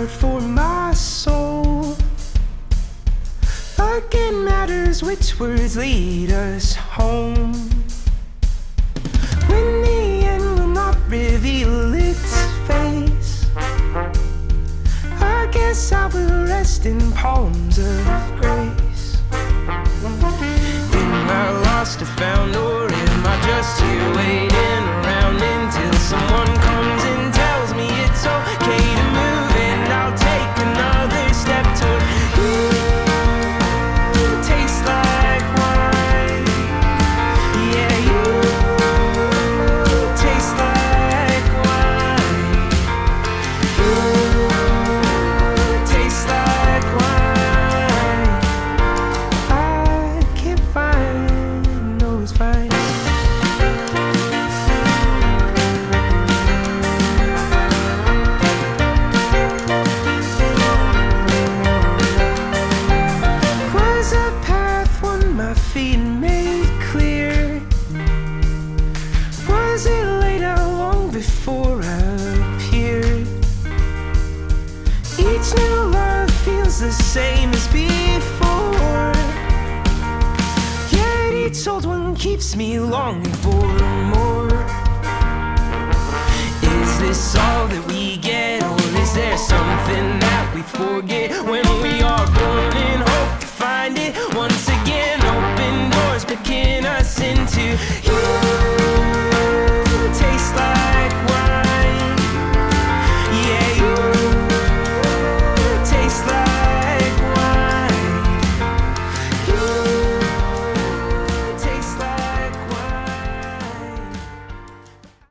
heart for my soul. But it matters which words lead us home, when the end will not reveal its face. I guess I will rest in palms of grace. Am I lost or found, or am I just here waiting around until someone comes and tells me it's okay to move, and I'll take another step toward you? Taste like wine, yeah, you taste like wine. You taste like wine. I can't find, no, it's fine. Was a path one my feet made clear? Was it laid out long before I appeared? Each new love feels the same as before, yet each old one keeps me longing for more. Is this all that we get, or is there something that we forget when